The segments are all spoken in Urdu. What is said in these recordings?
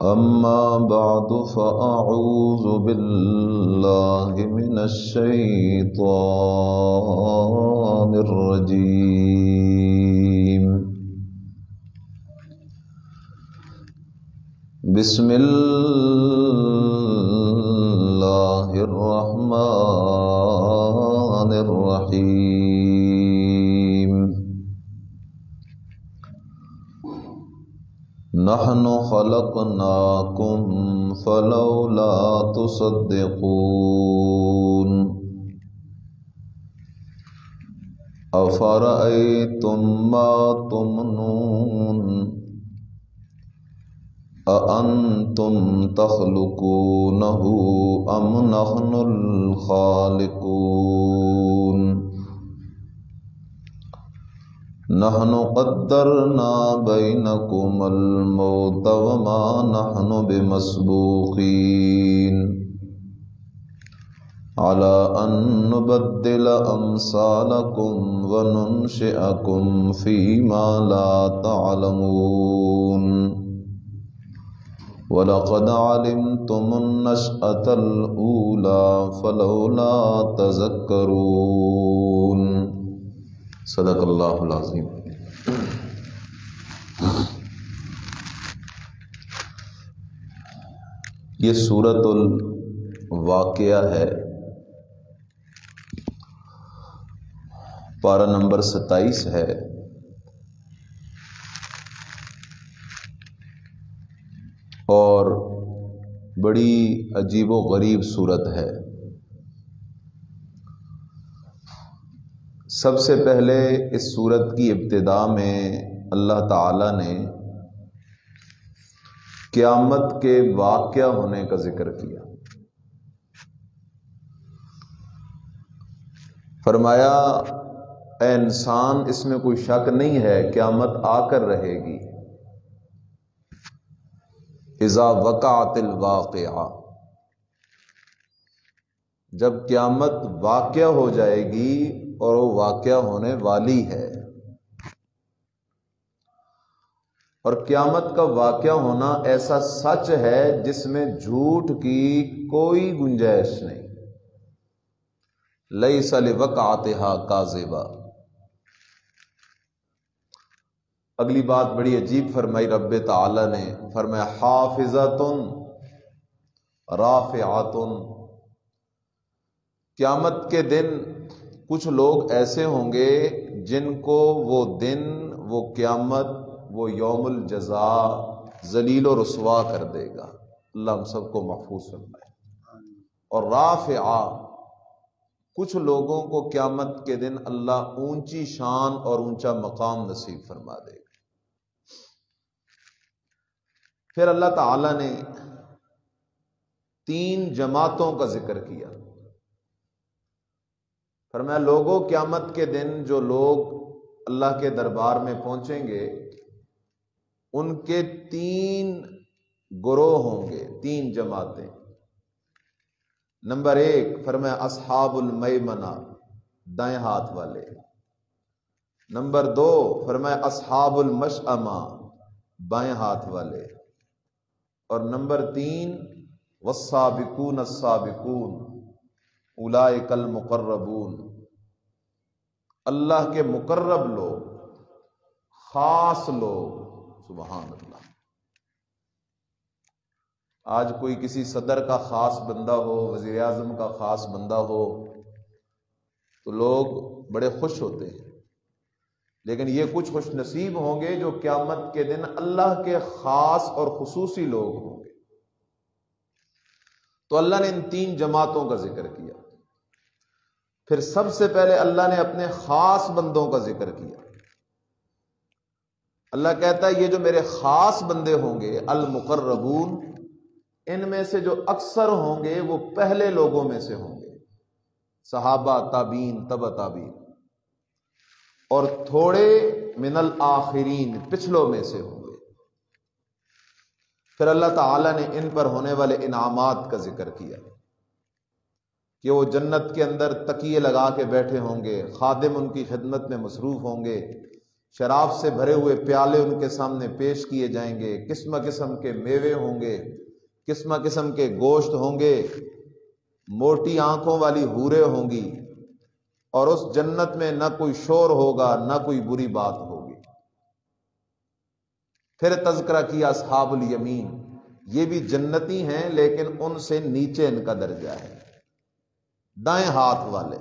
أما بعد فأعوذ بالله من الشيطان الرجيم. بسم الله الرحمن الرحيم. نحن خلقناكم فلولا تصدقون. أفرأيتم ما تمنون أأنتم تخلقونه أم نحن الخالقون. نحن قدرنا بينكم الموت وما نحن بمسبوقين على أن نبدل أمثالكم وننشئكم فيما لا تعلمون. ولقد علمتم النشأة الأولى فلولا تذكرون. صدق اللہ العظیم. یہ سورۃ الواقعہ ہے، پارہ نمبر 27 ہے. اور بڑی عجیب و غریب صورت ہے. سب سے پہلے اس صورت کی ابتدا میں اللہ تعالی نے قیامت کے واقعہ ہونے کا ذکر کیا. فرمایا اے انسان، اس میں کوئی شک نہیں ہے قیامت آ کر رہے گی. اذا وقعت الواقعہ، جب قیامت واقعہ ہو جائے گی، اور وہ واقعہ ہونے والی ہے. اور قیامت کا واقعہ ہونا ایسا سچ ہے جس میں جھوٹ کی کوئی گنجائش نہیں. لیس لوقعتها کاذبہ. اگلی بات بڑی عجیب فرمائی رب تعالی نے. فرمایا حافظۃ رافعۃ. قیامت کے دن کچھ لوگ ایسے ہوں گے جن کو وہ دن، وہ قیامت، وہ یوم الجزاء ذلیل و رسوا کر دے گا. اللہ ہم سب کو محفوظ فرمائے. اور رافعہ، کچھ لوگوں کو قیامت کے دن اللہ اونچی شان اور اونچا مقام نصیب فرما دے گا. پھر اللہ تعالی نے 3 جماعتوں کا ذکر کیا. فرمایا لوگوں، قیامت کے دن جو لوگ اللہ کے دربار میں پہنچیں گے ان کے 3 گروہ ہوں گے، 3 جماعتیں. نمبر 1 فرمایا اصحاب المیمنہ، دائیں ہاتھ والے. نمبر 2 فرمایا اصحاب المشأمہ، بائیں ہاتھ والے. اور نمبر 3 والسابقون السابقون اولئک المقربون، اللہ کے مقرب لوگ، خاص لوگ. سبحان اللہ. آج کوئی کسی صدر کا خاص بندہ ہو، وزیر اعظم کا خاص بندہ ہو تو لوگ بڑے خوش ہوتے ہیں. لیکن یہ کچھ خوش نصیب ہوں گے جو قیامت کے دن اللہ کے خاص اور خصوصی لوگ ہوں گے. تو اللہ نے ان 3 جماعتوں کا ذکر کیا. پھر سب سے پہلے اللہ نے اپنے خاص بندوں کا ذکر کیا. اللہ کہتا ہے یہ جو میرے خاص بندے ہوں گے المقربون، ان میں سے جو اکثر ہوں گے وہ پہلے لوگوں میں سے ہوں گے، صحابہ، تابعین، تبع تابعین. اور تھوڑے من الآخرین، پچھلوں میں سے ہوں گے. پھر اللہ تعالیٰ نے ان پر ہونے والے انعامات کا ذکر کیا کہ وہ جنت کے اندر تکیے لگا کے بیٹھے ہوں گے، خادم ان کی خدمت میں مصروف ہوں گے، شراب سے بھرے ہوئے پیالے ان کے سامنے پیش کیے جائیں گے، قسم قسم کے میوے ہوں گے، قسم قسم کے گوشت ہوں گے، موٹی آنکھوں والی حوریں ہوں گی، اور اس جنت میں نہ کوئی شور ہوگا نہ کوئی بری بات ہوگی۔ پھر تذکرہ کیا اصحاب الیمین، یہ بھی جنتی ہیں لیکن ان سے نیچے ان کا درجہ ہے، دائیں ہاتھ والے۔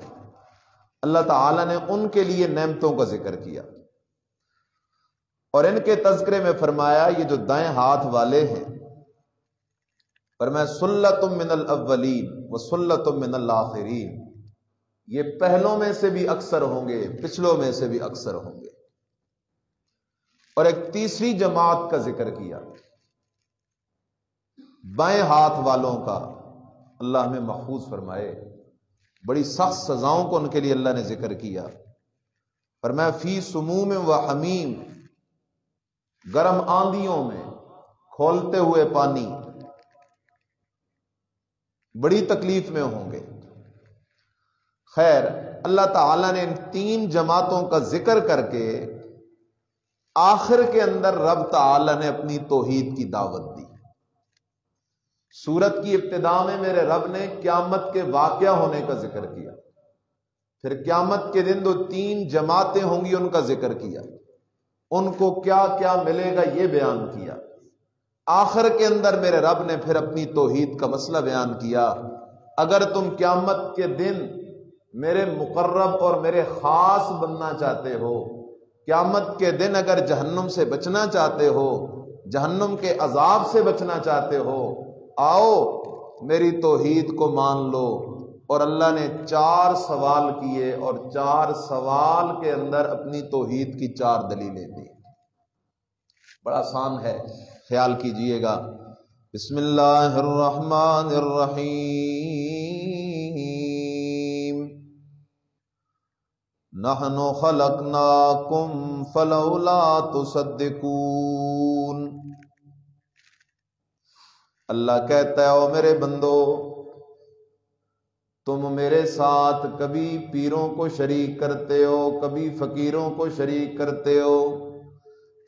اللہ تعالیٰ نے ان کے لیے نعمتوں کا ذکر کیا، اور ان کے تذکرے میں فرمایا یہ جو دائیں ہاتھ والے ہیں، فرمایا سلۃ من الاولین وسلۃ من الاخرین، یہ پہلوں میں سے بھی اکثر ہوں گے، پچھلوں میں سے بھی اکثر ہوں گے۔ اور ایک تیسری جماعت کا ذکر کیا، بائیں ہاتھ والوں کا، اللہ ہمیں محفوظ فرمائے۔ بڑی سخت سزاؤں کو ان کے لیے اللہ نے ذکر کیا، فرمایا فی سموم و حمیم، گرم آندھیوں میں کھولتے ہوئے پانی، بڑی تکلیف میں ہوں گے۔ خیر، اللہ تعالیٰ نے ان تین جماعتوں کا ذکر کر کے آخر کے اندر رب تعالیٰ نے اپنی توحید کی دعوت دی۔ سورت کی ابتدا میں میرے رب نے قیامت کے واقعہ ہونے کا ذکر کیا، پھر قیامت کے دن جو تین جماعتیں ہوں گی ان کا ذکر کیا، ان کو کیا کیا ملے گا یہ بیان کیا۔ آخر کے اندر میرے رب نے پھر اپنی توحید کا مسئلہ بیان کیا۔ اگر تم قیامت کے دن میرے مقرب اور میرے خاص بننا چاہتے ہو، قیامت کے دن اگر جہنم سے بچنا چاہتے ہو، جہنم کے عذاب سے بچنا چاہتے ہو، آؤ میری توحید کو مان لو۔ اور اللہ نے 4 سوال کیے، اور 4 سوال کے اندر اپنی توحید کی 4 دلیلیں دی۔ بڑا آسان ہے، خیال کیجئے گا۔ بسم اللہ الرحمن الرحیم، نحن خلقناکم فلولا تصدقون۔ اللہ کہتا ہے او میرے بندو، تم میرے ساتھ کبھی پیروں کو شریک کرتے ہو، کبھی فقیروں کو شریک کرتے ہو،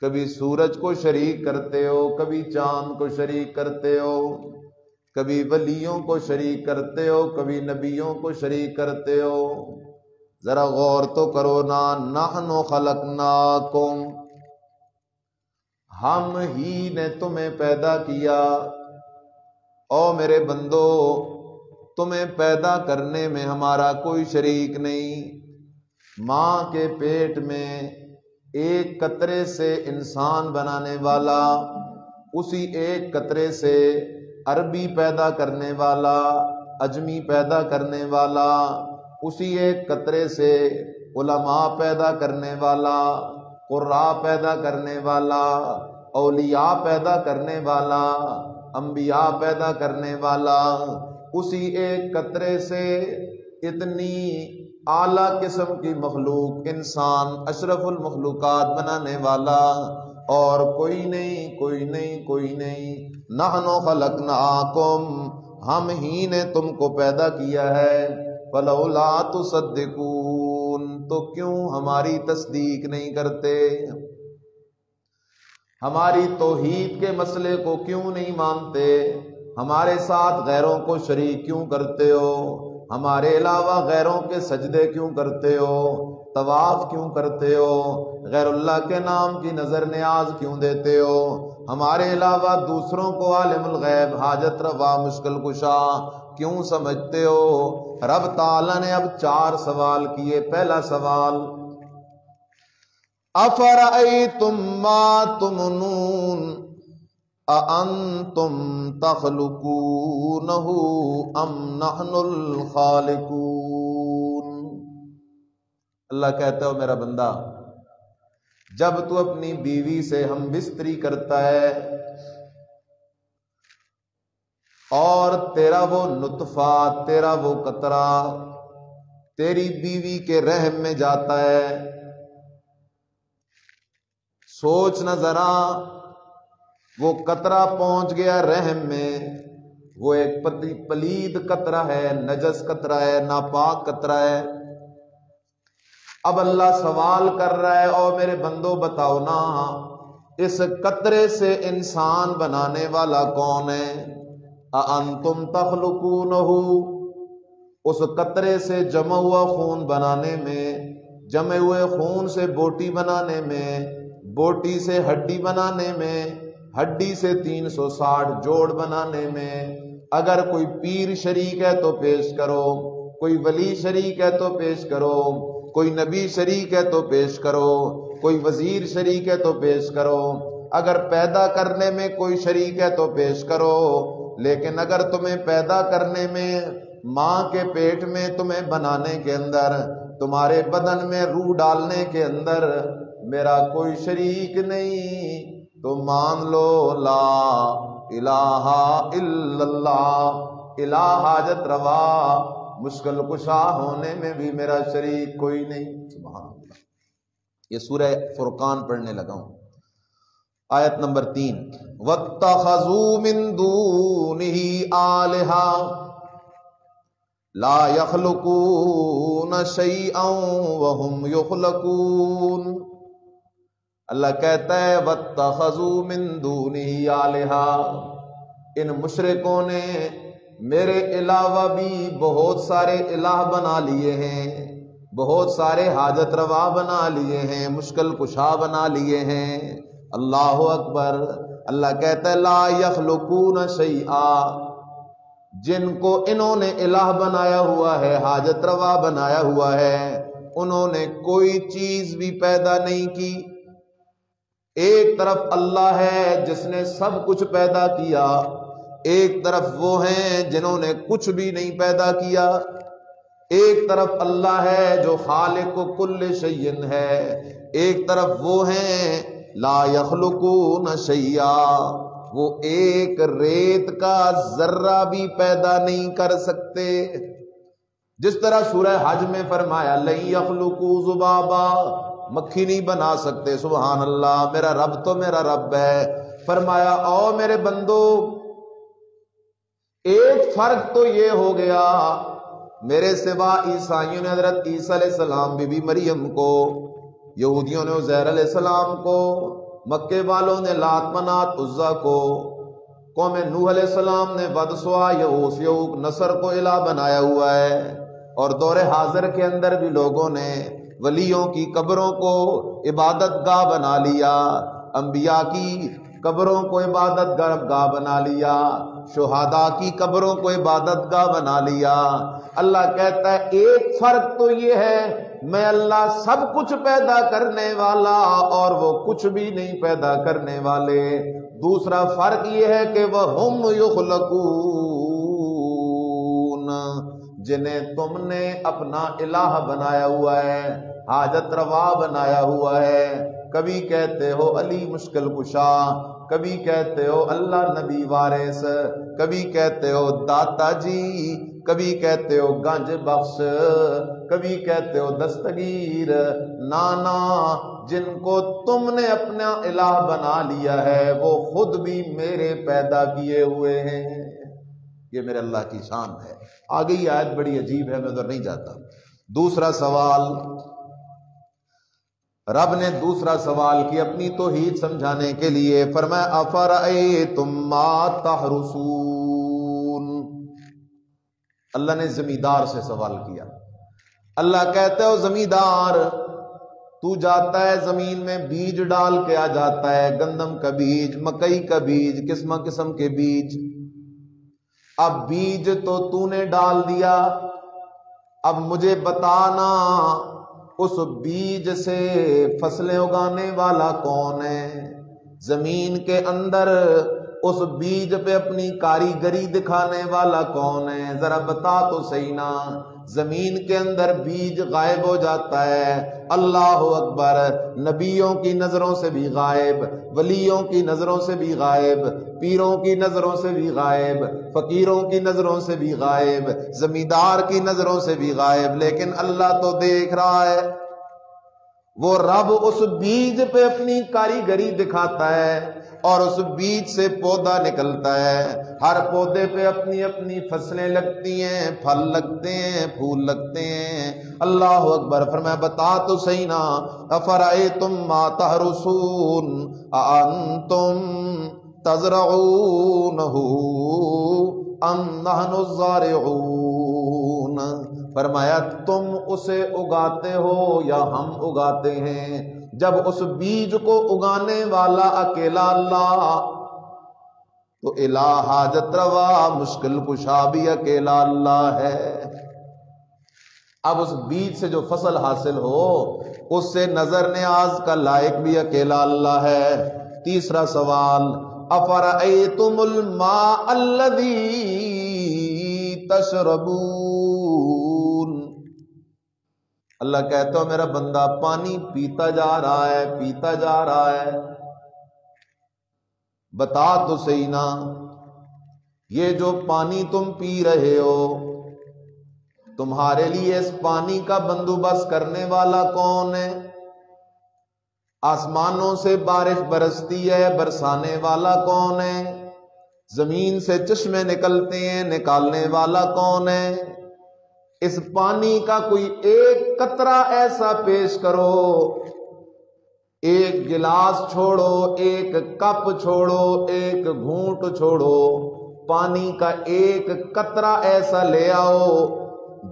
کبھی سورج کو شریک کرتے ہو، کبھی چاند کو شریک کرتے ہو، کبھی ولیوں کو شریک کرتے ہو، کبھی نبیوں کو شریک کرتے ہو۔ ذرا غور تو کرو نا، نحن خلقناکم، ہم ہی نے تمہیں پیدا کیا۔ او میرے بندو، تمہیں پیدا کرنے میں ہمارا کوئی شریک نہیں۔ ماں کے پیٹ میں ایک قطرے سے انسان بنانے والا، اسی ایک قطرے سے عربی پیدا کرنے والا، عجمی پیدا کرنے والا، اسی ایک قطرے سے علماء پیدا کرنے والا، قراء پیدا کرنے والا، اولیاء پیدا کرنے والا، انبیاء پیدا کرنے والا، اسی ایک قطرے سے اتنی اعلیٰ قسم کی مخلوق، انسان اشرف المخلوقات بنانے والا اور کوئی نہیں، کوئی نہیں، کوئی نہیں۔ نحن خلقناکم، ہم ہی نے تم کو پیدا کیا ہے۔ فلولا تصدقون، تو کیوں ہماری تصدیق نہیں کرتے؟ ہماری توحید کے مسئلے کو کیوں نہیں مانتے؟ ہمارے ساتھ غیروں کو شریک کیوں کرتے ہو؟ ہمارے علاوہ غیروں کے سجدے کیوں کرتے ہو؟ طواف کیوں کرتے ہو؟ غیر اللہ کے نام کی نظر نیاز کیوں دیتے ہو؟ ہمارے علاوہ دوسروں کو عالم الغیب، حاجت روا، مشکل کشا کیوں سمجھتے ہو؟ رب تعالیٰ نے اب 4 سوال کیے۔ پہلا سوال، افرأیتم ما تمنون اانتم تخلقونہ ام نحن الخالقون۔ اللہ کہتا ہے میرا بندہ، جب تو اپنی بیوی سے ہم بستری کرتا ہے اور تیرا وہ نطفہ، تیرا وہ قطرہ تیری بیوی کے رحم میں جاتا ہے، سوچ نہ ذرا، وہ قطرہ پہنچ گیا رحم میں، وہ ایک پلید قطرہ ہے، نجس قطرہ ہے، ناپاک قطرہ ہے، اب اللہ سوال کر رہا ہے، او میرے بندو بتاؤ نا، اس قطرے سے انسان بنانے والا کون ہے؟ اَأَنتُمْ تَخْلُقُونَهُ، اس قطرے سے جمع ہوا خون بنانے میں، جمع ہوئے خون سے بوٹی بنانے میں، بوٹی سے ہڈی بنانے میں، ہڈی سے 360 جوڑ بنانے میں، اگر کوئی پیر شریک ہے تو پیش کرو، کوئی ولی شریک ہے تو پیش کرو، کوئی نبی شریک ہے تو پیش کرو، کوئی وزیر شریک ہے تو پیش کرو، اگر پیدا کرنے میں کوئی شریک ہے تو پیش کرو، لیکن اگر تمہیں پیدا کرنے میں، ماں کے پیٹ میں تمہیں بنانے کے اندر، تمہارے بدن میں روح ڈالنے کے اندر میرا کوئی شریک نہیں، تو مان لو لا الہ الا اللہ، الہ حاجت روا، مشکل کشا ہونے میں بھی میرا شریک کوئی نہیں۔ سبحان اللہ۔ یہ سورہ فرقان پڑھنے لگا ہوں، آیت نمبر 3، وَاتَّخَذُوا مِن دُونِهِ آلِهَةً لا يخلقون شيئا وهم يخلقون۔ اللہ کہتا ہے وَاتَّخَذُوا مِن دُونِهِ آلِهَةً، ان مشرکوں نے میرے علاوہ بھی بہت سارے الہ بنا لیے ہیں، بہت سارے حاجت روا بنا لیے ہیں، مشکل کشا بنا لیے ہیں۔ اللہ اکبر۔ اللہ کہتا ہے لا يخلقون شیئا، جن کو انہوں نے الہ بنایا ہوا ہے، حاجت روا بنایا ہوا ہے، انہوں نے کوئی چیز بھی پیدا نہیں کی۔ ایک طرف اللہ ہے جس نے سب کچھ پیدا کیا، ایک طرف وہ ہیں جنہوں نے کچھ بھی نہیں پیدا کیا۔ ایک طرف اللہ ہے جو خالق کل شیء ہے، ایک طرف وہ ہیں لا یخلقون شیئا، وہ ایک ریت کا ذرہ بھی پیدا نہیں کر سکتے۔ جس طرح سورہ حج میں فرمایا لن یخلقوا ذبابا، مکھی نہیں بنا سکتے، سبحان اللہ، میرا رب تو میرا رب ہے۔ فرمایا او میرے بندو، ایک فرق تو یہ ہو گیا، میرے سوا عیسائیوں نے حضرت عیسیٰ علیہ السلام بی بی مریم کو، یہودیوں نے عزیر علیہ السلام کو، مکے والوں نے لات منات عزا کو، قوم نوح علیہ السلام نے ود سوا یعوث یعوق نصر کو الہ بنایا ہوا ہے، اور دور حاضر کے اندر بھی لوگوں نے ولیوں کی قبروں کو عبادت گاہ بنا لیا، انبیاء کی قبروں کو عبادت گاہ بنا لیا، شہداء کی قبروں کو عبادت گاہ بنا لیا۔ اللہ کہتا ہے ایک فرق تو یہ ہے، میں اللہ سب کچھ پیدا کرنے والا اور وہ کچھ بھی نہیں پیدا کرنے والے۔ دوسرا فرق یہ ہے کہ وَهُمْ يُخْلَقُونَ، جنہیں تم نے اپنا الہ بنایا ہوا ہے، حاجت روا بنایا ہوا ہے۔ کبھی کہتے ہو علی مشکل کشا، کبھی کہتے ہو اللہ نبی وارث، کبھی کہتے ہو داتا جی، کبھی کہتے ہو گنج بخش، کبھی کہتے ہو دستگیر۔ نانا، جن کو تم نے اپنا الہ بنا لیا ہے وہ خود بھی میرے پیدا کیے ہوئے ہیں۔ یہ میرے اللہ کی شان ہے۔ آگے یہ آیت بڑی عجیب ہے، میں ادھر نہیں جاتا۔ دوسرا سوال، رب نے دوسرا سوال کیا اپنی توحید سمجھانے کے لیے، فرمایا افرأیتم ما تحرثون۔ اللہ نے زمیندار سے سوال کیا۔ اللہ کہتا ہے او زمیندار، تو جاتا ہے زمین میں بیج ڈال کے آ جاتا ہے، گندم کا بیج، مکئی کا بیج، قسم قسم کے بیج۔ اب بیج تو نے ڈال دیا، اب مجھے بتانا اس بیج سے فصلیں اگانے والا کون ہے؟ زمین کے اندر اس بیج پہ اپنی کاریگری دکھانے والا کون ہے؟ ذرا بتا تو صحیح نا۔ زمین کے اندر بیج غائب ہو جاتا ہے، اللہ اکبر، نبیوں کی نظروں سے بھی غائب، ولیوں کی نظروں سے بھی غائب، پیروں کی نظروں سے بھی غائب، فقیروں کی نظروں سے بھی غائب، زمیندار کی نظروں سے بھی غائب، لیکن اللہ تو دیکھ رہا ہے۔ وہ رب اس بیج پہ اپنی کاریگری دکھاتا ہے اور اس بیج سے پودا نکلتا ہے، ہر پودے پہ اپنی اپنی فصلیں لگتی ہیں، پھل لگتے ہیں، پھول لگتے ہیں۔ اللہ اکبر۔ فرمایا بتا تو صحیح نا، افرأیتم ما تحرثون اانتم تزرعونہ ام نحن الزارعون، فرمایا تم اسے اگاتے ہو یا ہم اگاتے ہیں؟ جب اس بیج کو اگانے والا اکیلا اللہ، تو الہ حاجت روا مشکل کشا بھی اکیلا اللہ ہے۔ اب اس بیج سے جو فصل حاصل ہو اس سے نظر نیاز کا لائق بھی اکیلا اللہ ہے۔ تیسرا سوال، افرأیتم الماء الذی تشربون، اللہ کہتا ہے میرا بندہ پانی پیتا جا رہا ہے، پیتا جا رہا ہے، بتا تو صحیح نا یہ جو پانی تم پی رہے ہو، تمہارے لیے اس پانی کا بندوبست کرنے والا کون ہے؟ آسمانوں سے بارش برستی ہے، برسانے والا کون ہے؟ زمین سے چشمے نکلتے ہیں، نکالنے والا کون ہے؟ اس پانی کا کوئی ایک قطرہ ایسا پیش کرو، ایک گلاس چھوڑو، ایک کپ چھوڑو، ایک گھونٹ چھوڑو، پانی کا ایک قطرہ ایسا لے آؤ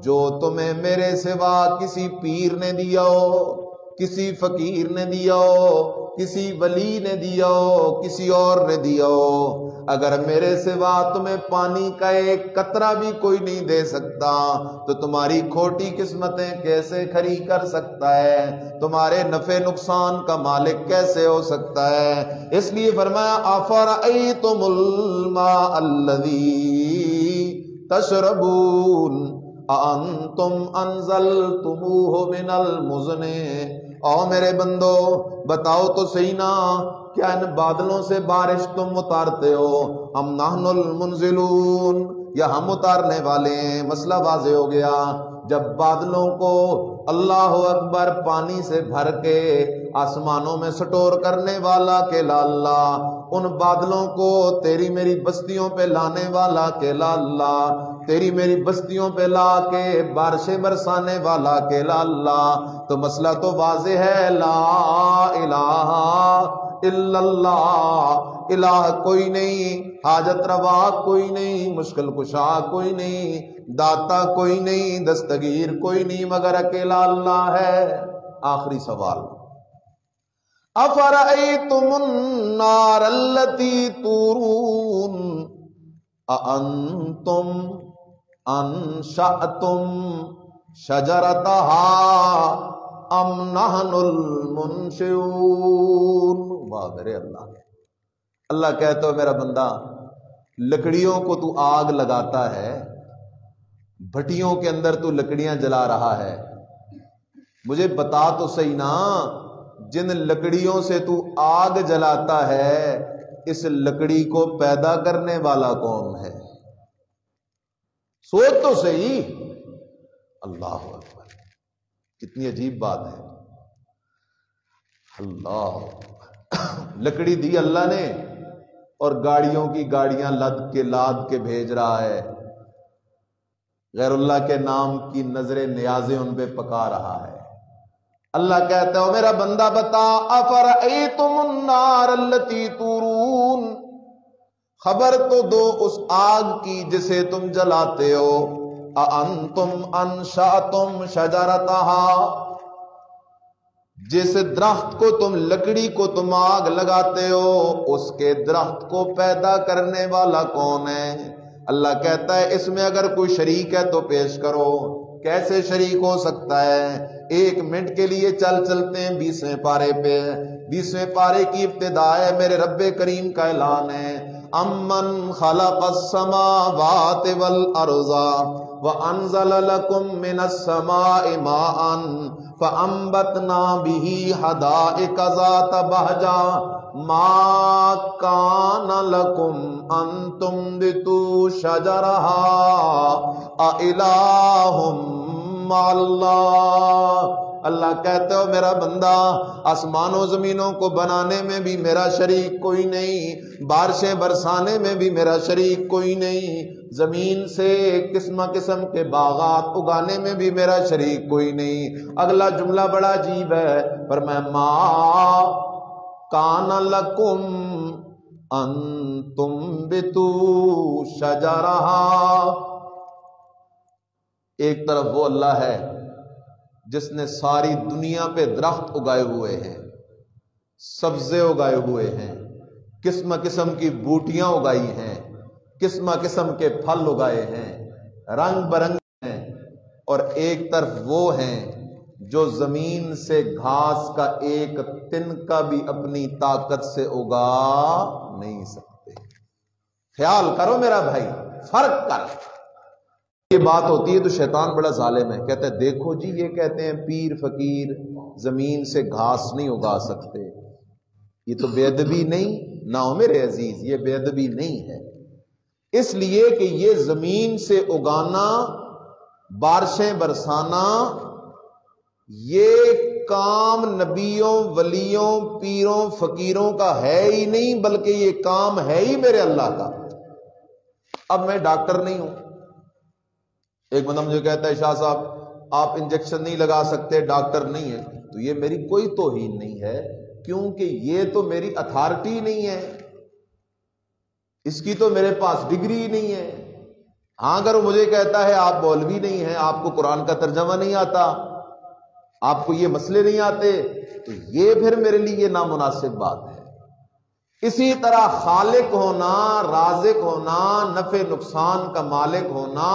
جو تمہیں میرے سوا کسی پیر نے دیا ہو، کسی فقیر نے دیا ہو، کسی ولی نے دیا ہو، کسی اور نے دیا ہو۔ اگر میرے سوا تمہیں پانی کا ایک قطرہ بھی کوئی نہیں دے سکتا تو تمہاری کھوٹی قسمتیں کیسے کھری کر سکتا ہے؟ تمہارے نفع نقصان کا مالک کیسے ہو سکتا ہے؟ اس لیے فرمایا افرأیتم الماء الذی تشربون اانتم انزلتموہ من المزن، او میرے بندو بتاؤ تو صحیح نا کیا ان بادلوں سے بارش تم اتارتے ہو؟ ہم نحن المنزلون، یا ہم اتارنے والے ہیں؟ مسئلہ واضح ہو گیا۔ جب بادلوں کو اللہ اکبر پانی سے بھر کے آسمانوں میں سٹور کرنے والا اکیلا اللہ، ان بادلوں کو تیری میری بستیوں پہ لانے والا اکیلا اللہ، تیری میری بستیوں پہ لا کے بارشیں برسانے والا اکیلا اللہ، تو مسئلہ تو واضح ہے، لا الہ الا اللہ، الہ کوئی نہیں، حاجت روا کوئی نہیں، مشکل کشا کوئی نہیں، داتا کوئی نہیں، دستگیر کوئی نہیں مگر اکیلا اللہ ہے۔ آخری سوال، افرأیتم النار التی تورون اانتم انشأتم شجرتها ام نحن المنشئون، واہ میرے اللہ۔ اللہ کہتا ہے میرا بندہ لکڑیوں کو تو آگ لگاتا ہے، بھٹیوں کے اندر تو لکڑیاں جلا رہا ہے، مجھے بتا تو صحیح نا جن لکڑیوں سے تو آگ جلاتا ہے اس لکڑی کو پیدا کرنے والا کون ہے؟ سوچ تو صحیح۔ اللہ اکبر، کتنی عجیب بات ہے۔ اللہ اکبر، لکڑی دی اللہ نے اور گاڑیوں کی گاڑیاں لاد کے بھیج رہا ہے، غیر اللہ کے نام کی نظر نیازیں ان پہ پکا رہا ہے۔ اللہ کہتا ہے میرا بندہ بتا، افرأیتم النار التی تورون، خبر تو دو اس آگ کی جسے تم جلاتے ہو، اانتم انشأتم شجرتها، جس درخت کو تم لکڑی کو تم آگ لگاتے ہو اس کے درخت کو پیدا کرنے والا کون ہے؟ اللہ کہتا ہے اس میں اگر کوئی شریک ہے تو پیش کرو۔ کیسے شریک ہو سکتا ہے؟ ایک منٹ کے لیے چلتے ہیں 20ویں پارے پہ۔ 20ویں پارے کی ابتدا ہے، میرے رب کریم کا اعلان ہے، امن خلق السماوات والارض وانزل لكم من السماء ماء فانبتنا به حدائق ذات بهجة ما كان لكم ان تنبتوا شجرها أإله مع الله اللہ کہتے ہو میرا بندہ آسمان و زمینوں کو بنانے میں بھی میرا شریک کوئی نہیں، بارشیں برسانے میں بھی میرا شریک کوئی نہیں، زمین سے قسم قسم کے باغات اگانے میں بھی میرا شریک کوئی نہیں۔ اگلا جملہ بڑا عجیب ہے، فرمایا ما کان لکم ان تنبتوا شجرہا۔ ایک طرف وہ اللہ ہے جس نے ساری دنیا پہ درخت اگائے ہوئے ہیں، سبزے اگائے ہوئے ہیں، قسم قسم کی بوٹیاں اگائی ہیں، قسم قسم کے پھل اگائے ہیں، رنگ برنگ ہیں، اور ایک طرف وہ ہیں جو زمین سے گھاس کا ایک تنکا بھی اپنی طاقت سے اگا نہیں سکتے۔ خیال کرو میرا بھائی، فرق کر۔ یہ بات ہوتی ہے تو شیطان بڑا ظالم ہے، کہتا ہے دیکھو جی یہ کہتے ہیں پیر فقیر زمین سے گھاس نہیں اگا سکتے، یہ تو بے ادبی نہیں؟ نہ ہو میرے عزیز، یہ بے ادبی نہیں ہے، اس لیے کہ یہ زمین سے اگانا، بارشیں برسانا، یہ کام نبیوں ولیوں پیروں فقیروں کا ہے ہی نہیں، بلکہ یہ کام ہے ہی میرے اللہ کا۔ اب میں ڈاکٹر نہیں ہوں، ایک بندہ مجھے کہتا ہے شاہ صاحب آپ انجیکشن نہیں لگا سکتے، ڈاکٹر نہیں ہے، تو یہ میری کوئی توہین نہیں ہے، کیونکہ یہ تو میری اتھارٹی نہیں ہے، اس کی تو میرے پاس ڈگری نہیں ہے۔ ہاں اگر وہ مجھے کہتا ہے آپ مولوی نہیں ہیں، آپ کو قرآن کا ترجمہ نہیں آتا، آپ کو یہ مسئلے نہیں آتے، تو یہ پھر میرے لیے نامناسب بات ہے۔ اسی طرح خالق ہونا، رازق ہونا، نفع نقصان کا مالک ہونا،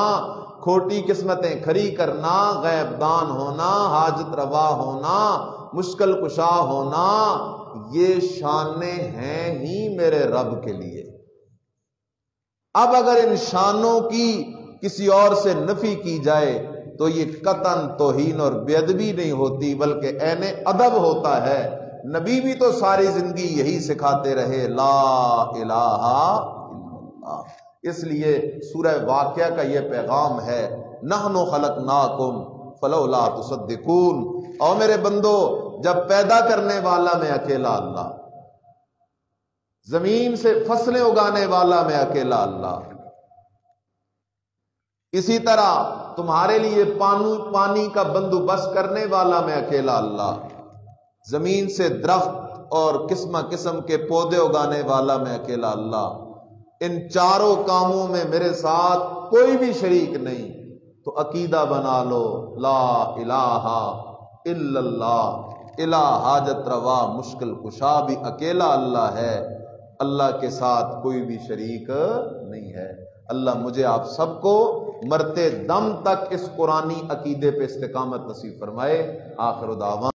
کھوٹی قسمتیں کھری کرنا، غیب دان ہونا، حاجت روا ہونا، مشکل کشا ہونا، یہ شانیں ہیں ہی میرے رب کے لیے۔ اب اگر ان شانوں کی کسی اور سے نفی کی جائے تو یہ قطعاً توہین اور بے ادبی نہیں ہوتی، بلکہ عین ادب ہوتا ہے۔ نبی بھی تو ساری زندگی یہی سکھاتے رہے، لا الہ الا اللہ۔ اس لیے سورہ واقعہ کا یہ پیغام ہے، نحن خلقناکم فلولا تصدقون۔ او میرے بندو، جب پیدا کرنے والا میں اکیلا اللہ، زمین سے فصلیں اگانے والا میں اکیلا اللہ، اسی طرح تمہارے لیے پانی کا بندوبست کرنے والا میں اکیلا اللہ، زمین سے درخت اور قسم قسم کے پودے اگانے والا میں اکیلا اللہ، ان چاروں کاموں میں میرے ساتھ کوئی بھی شریک نہیں، تو عقیدہ بنا لو، لا الہ الا اللہ، الہ حاجت روا مشکل کشا بھی اکیلا اللہ ہے، اللہ کے ساتھ کوئی بھی شریک نہیں ہے۔ اللہ مجھے آپ سب کو مرتے دم تک اس قرآنی عقیدے پہ استقامت نصیب فرمائے۔ آخر دعوانا